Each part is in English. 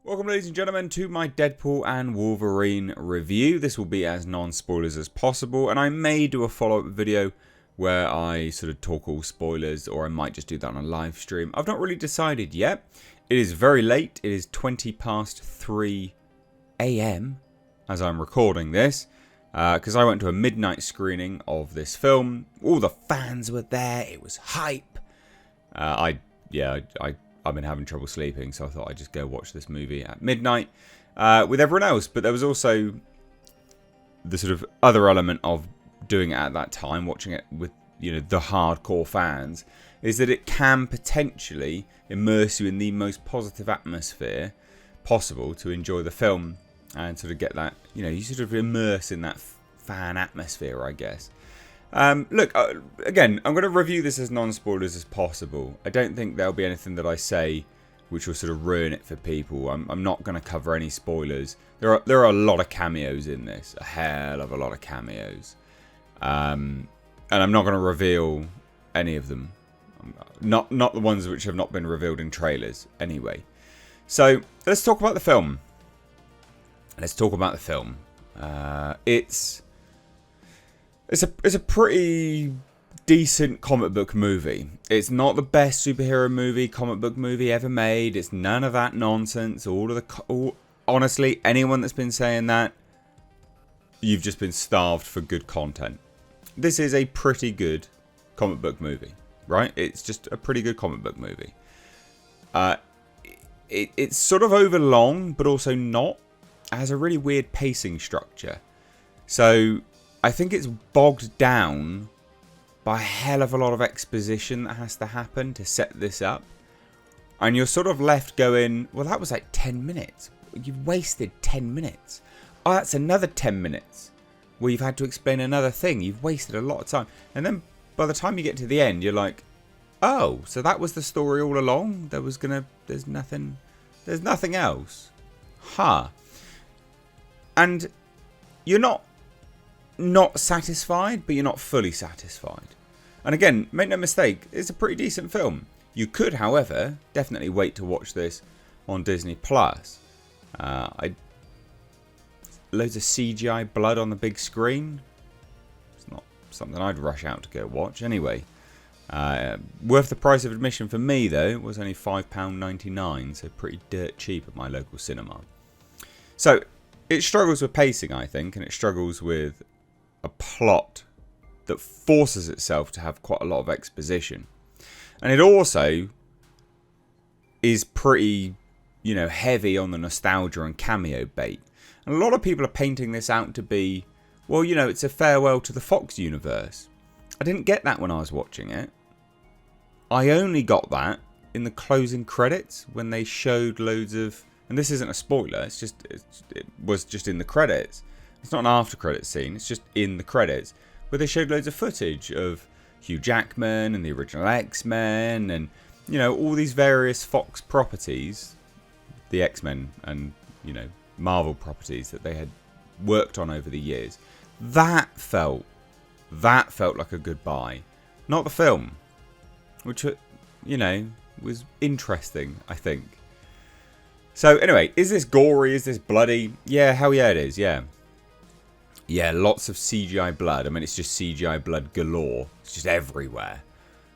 Welcome, ladies and gentlemen, to my Deadpool and Wolverine review. This will be as non-spoilers as possible, and I may do a follow-up video where I sort of talk all spoilers, or I might just do that on a live stream. I've not really decided yet. It is very late. It is 20 past 3 a.m. as I'm recording this, because I went to a midnight screening of this film. All the fans were there. It was hype. I've been having trouble sleeping, so I thought I'd just go watch this movie at midnight with everyone else. But there was also the sort of other element of doing it at that time, watching it with, you know, the hardcore fans, is that it can potentially immerse you in the most positive atmosphere possible to enjoy the film and sort of get that, you know, you sort of immerse in that fan atmosphere, I guess. Look, again, I'm going to review this as non-spoilers as possible. I don't think there'll be anything that I say which will sort of ruin it for people. I'm not going to cover any spoilers. There are a lot of cameos in this, a hell of a lot of cameos, and I'm not going to reveal any of them. Not the ones which have not been revealed in trailers, anyway. So let's talk about the film. It's a pretty decent comic book movie. It's not the best superhero movie, comic book movie ever made. It's none of that nonsense. Honestly, anyone that's been saying that, you've just been starved for good content. This is a pretty good comic book movie, right? It's just a pretty good comic book movie. It's sort of overlong, but also not. It has a really weird pacing structure. So I think it's bogged down by a hell of a lot of exposition that has to happen to set this up. And you're sort of left going, well, that was like 10 minutes. You've wasted 10 minutes. Oh, that's another 10 minutes where you've had to explain another thing. You've wasted a lot of time. And then by the time you get to the end, you're like, oh, so that was the story all along? There's nothing else. Huh. And you're not satisfied, but you're not fully satisfied. And again, make no mistake, it's a pretty decent film. You could, however, definitely wait to watch this on Disney Plus. Loads of CGI blood on the big screen. It's not something I'd rush out to go watch anyway. Worth the price of admission for me, though. It was only £5.99, so pretty dirt cheap at my local cinema. So it struggles with pacing, I think, and it struggles with a plot that forces itself to have quite a lot of exposition. And it also is pretty, you know, heavy on the nostalgia and cameo bait. And a lot of people are painting this out to be, well, you know, it's a farewell to the Fox universe. I didn't get that when I was watching it. I only got that in the closing credits when they showed loads of, and this isn't a spoiler, it was just in the credits. It's not an after credits scene, it's just in the credits, where they showed loads of footage of Hugh Jackman and the original X-Men and, you know, all these various Fox properties, the X-Men and, you know, Marvel properties that they had worked on over the years. That felt like a goodbye. Not the film, which, you know, was interesting, I think. So anyway, is this gory? Is this bloody? Yeah, hell yeah it is, yeah. Yeah, lots of CGI blood. I mean, it's just CGI blood galore. It's just everywhere.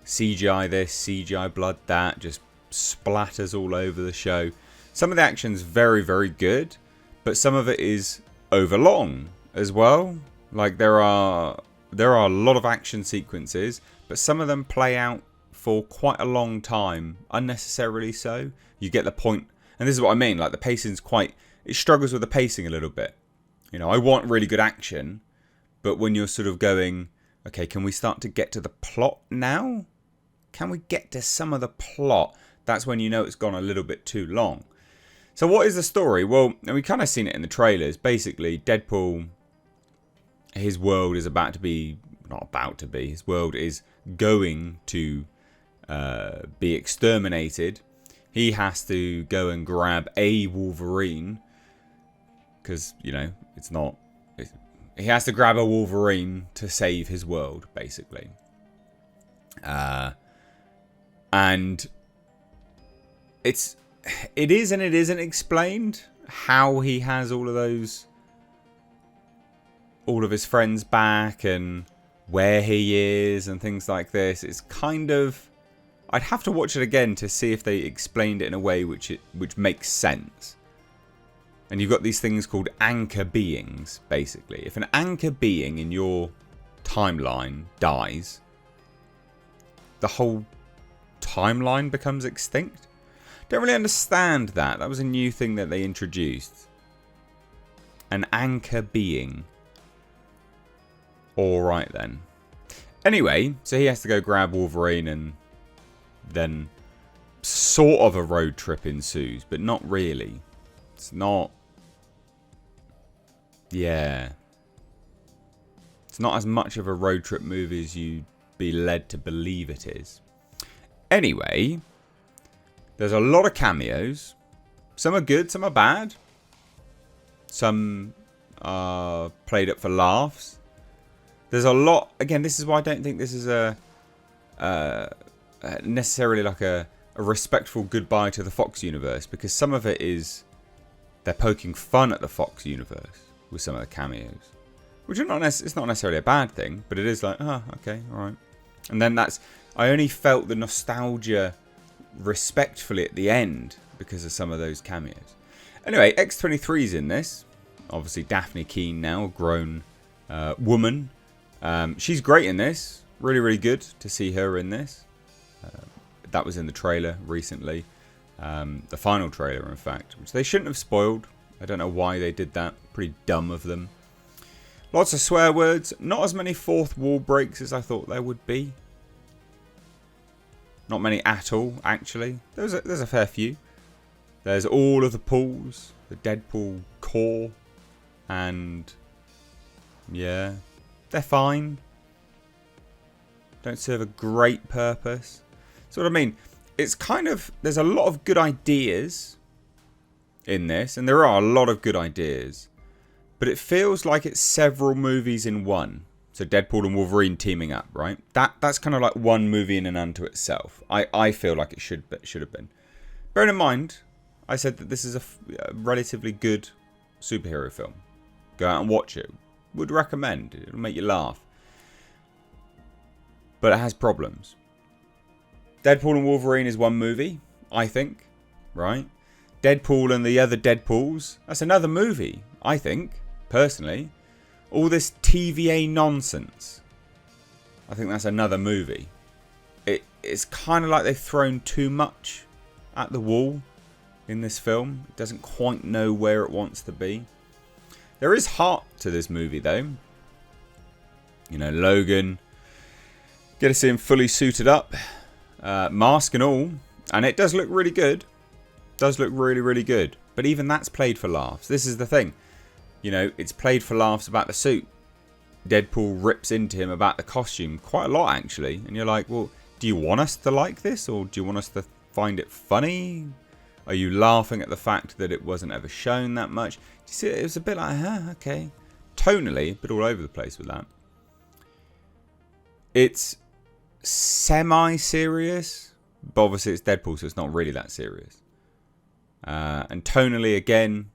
CGI this, CGI blood that, just splatters all over the show. Some of the action's very, very good, but some of it is overlong as well. Like, there are a lot of action sequences, but some of them play out for quite a long time, unnecessarily so. You get the point, and this is what I mean, like the pacing's it struggles with the pacing a little bit. You know, I want really good action, but when you're sort of going, okay, can we start to get to the plot now? Can we get to some of the plot? That's when you know it's gone a little bit too long. So what is the story? Well, we kind of seen it in the trailers. Basically, Deadpool, his world is his world is going to be exterminated. He has to go and grab a Wolverine because, you know, he has to grab a Wolverine to save his world, basically. And it's it is and it isn't explained how he has all of his friends back and where he is and things like this. It's kind of, I'd have to watch it again to see if they explained it in a way which makes sense. And you've got these things called anchor beings, basically. If an anchor being in your timeline dies, the whole timeline becomes extinct. Don't really understand that. That was a new thing that they introduced. An anchor being. Alright then. Anyway, so he has to go grab Wolverine, and then sort of a road trip ensues, but not really. It's not... Yeah. It's not as much of a road trip movie as you'd be led to believe it is. Anyway, there's a lot of cameos. Some are good, some are bad. Some are played up for laughs. There's a lot... Again, this is why I don't think this is necessarily like a respectful goodbye to the Fox universe, because some of it is they're poking fun at the Fox universe with some of the cameos, which are it's not necessarily a bad thing, but it is like, oh, okay, all right. And then I only felt the nostalgia respectfully at the end because of some of those cameos. Anyway, X-23's in this. Obviously, Daphne Keane now, a grown woman. She's great in this. Really, really good to see her in this. That was in the trailer recently. The final trailer, in fact, which they shouldn't have spoiled. I don't know why they did that. Pretty dumb of them. Lots of swear words. Not as many fourth wall breaks as I thought there would be. Not many at all, actually. There's a fair few. There's all of the pools. The Deadpool core. And... yeah. They're fine. Don't serve a great purpose. So what I mean, it's kind of... There's a lot of good ideas in this. And there are a lot of good ideas. But it feels like it's several movies in one. So Deadpool and Wolverine teaming up, right? That's kind of like one movie in and unto itself. I feel like it should have been. Bearing in mind, I said that this is a relatively good superhero film. Go out and watch it. Would recommend. It'll make you laugh. But it has problems. Deadpool and Wolverine is one movie, I think. Right? Deadpool and the other Deadpools, that's another movie, I think, personally. All this TVA nonsense, I think that's another movie. It's kind of like they've thrown too much at the wall in this film. It doesn't quite know where it wants to be. There is heart to this movie, though. You know, Logan. Get to see him fully suited up. Mask and all. And it does look really good. Does look really, really good. But even that's played for laughs. This is the thing. You know, it's played for laughs about the suit. Deadpool rips into him about the costume. Quite a lot, actually. And you're like, well, do you want us to like this? Or do you want us to find it funny? Are you laughing at the fact that it wasn't ever shown that much? Do you see, it was a bit like, okay. Tonally, a bit all over the place with that. It's semi-serious. But obviously it's Deadpool, so it's not really that serious. And tonally, again...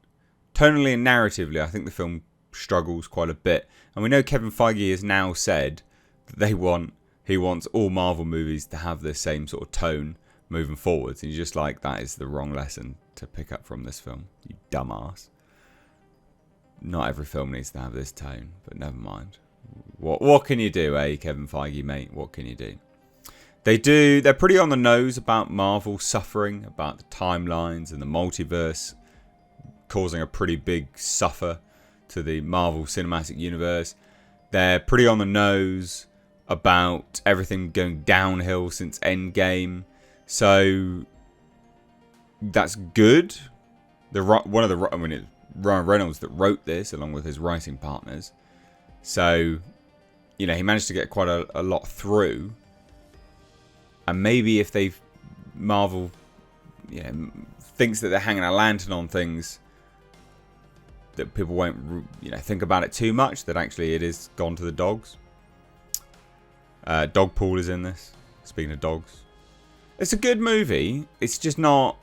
Tonally and narratively, I think the film struggles quite a bit. And we know Kevin Feige has now said that he wants all Marvel movies to have the same sort of tone moving forwards. And you're just like, that is the wrong lesson to pick up from this film, you dumbass. Not every film needs to have this tone, but never mind. What can you do, Kevin Feige, mate? What can you do? They're pretty on the nose about Marvel suffering, about the timelines and the multiverse causing a pretty big suffer to the Marvel Cinematic Universe. They're pretty on the nose about everything going downhill since Endgame. So that's good. It's Ryan Reynolds that wrote this along with his writing partners. So, you know, he managed to get quite a lot through. And maybe if Marvel, you know, thinks that they're hanging a lantern on things, that people won't, you know, think about it too much, that actually it is gone to the dogs. Dogpool is in this. Speaking of dogs. It's a good movie. It's just not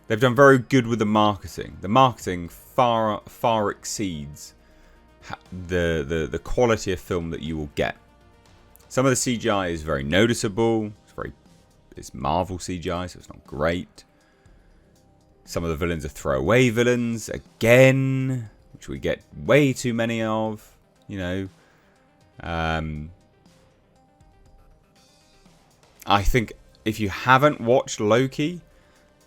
They've done very good with the marketing. The marketing far exceeds the quality of film that you will get. Some of the CGI is very noticeable. It's Marvel CGI, so it's not great. Some of the villains are throwaway villains again, which we get way too many of. You know, I think if you haven't watched Loki,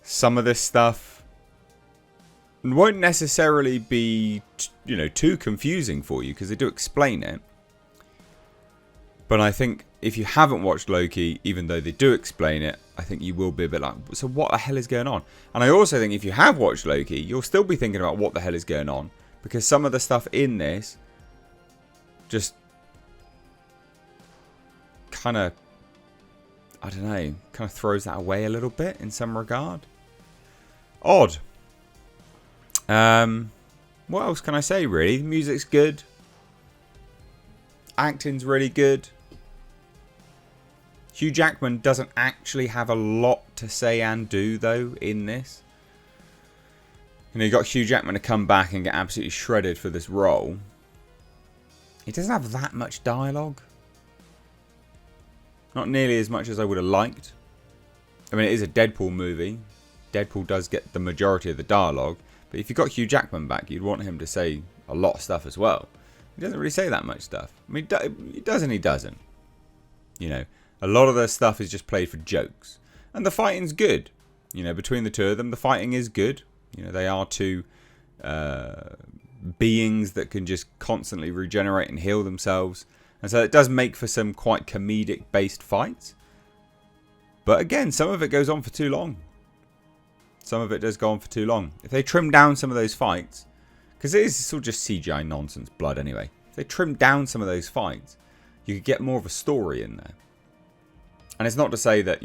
some of this stuff won't necessarily be, too confusing for you because they do explain it. But I think if you haven't watched Loki, even though they do explain it, I think you will be a bit like, so what the hell is going on? And I also think if you have watched Loki, you'll still be thinking about what the hell is going on, because some of the stuff in this just kind of, I don't know, kind of throws that away a little bit in some regard. Odd. What else can I say, really? The music's good. Acting's really good. Hugh Jackman doesn't actually have a lot to say and do, though, in this. You got Hugh Jackman to come back and get absolutely shredded for this role. He doesn't have that much dialogue. Not nearly as much as I would have liked. I mean, it is a Deadpool movie. Deadpool does get the majority of the dialogue. But if you got Hugh Jackman back, you'd want him to say a lot of stuff as well. He doesn't really say that much stuff. I mean, he does and he doesn't. A lot of their stuff is just played for jokes. And the fighting's good. Between the two of them, the fighting is good. They are two beings that can just constantly regenerate and heal themselves. And so it does make for some quite comedic-based fights. But again, some of it goes on for too long. Some of it does go on for too long. If they trim down some of those fights, because it is sort of just CGI nonsense blood anyway. If they trim down some of those fights, you could get more of a story in there. And it's not to say that,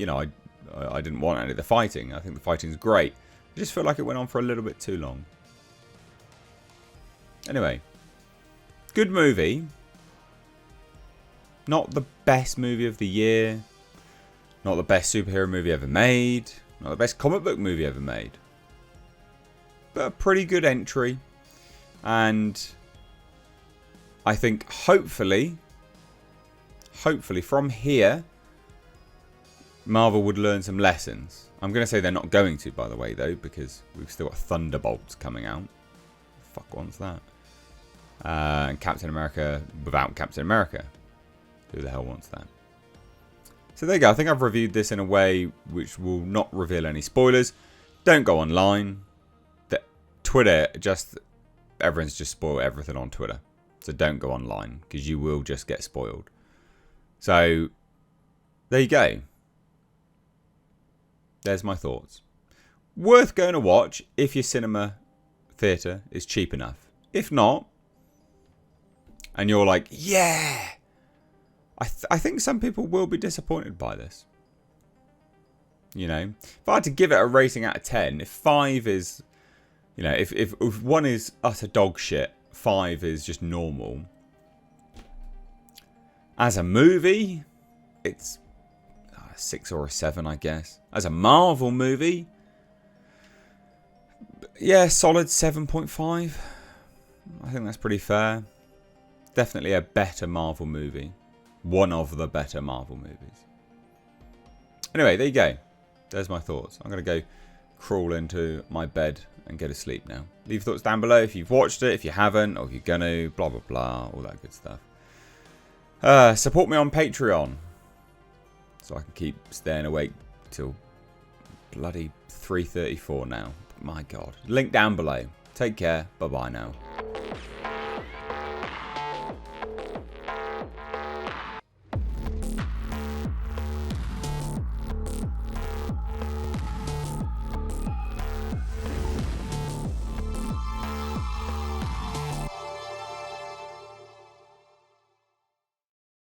I didn't want any of the fighting. I think the fighting's great. I just feel like it went on for a little bit too long. Anyway, good movie. Not the best movie of the year. Not the best superhero movie ever made. Not the best comic book movie ever made. But a pretty good entry. And I think hopefully from here, Marvel would learn some lessons. I'm going to say they're not going to, by the way, though, because we've still got Thunderbolts coming out. The fuck wants that? And Captain America without Captain America. Who the hell wants that? So there you go. I think I've reviewed this in a way which will not reveal any spoilers. Don't go online. Twitter, everyone's just spoiled everything on Twitter. So don't go online, because you will just get spoiled. So there you go. There's my thoughts. Worth going to watch if your cinema theatre is cheap enough. If not, and you're like, yeah, I think some people will be disappointed by this. If I had to give it a rating out of 10, if 5 is, if 1 is utter dog shit, 5 is just normal. As a movie, it's a 6 or a 7, I guess. As a Marvel movie, yeah, solid 7.5. I think that's pretty fair. Definitely a better Marvel movie. One of the better Marvel movies. Anyway, there you go. There's my thoughts. I'm going to go crawl into my bed and go to sleep now. Leave thoughts down below if you've watched it, if you haven't, or if you're going to, blah, blah, blah, all that good stuff. Support me on Patreon, so I can keep staying awake till bloody 3:34 now. My God. Link down below. Take care. Bye-bye now.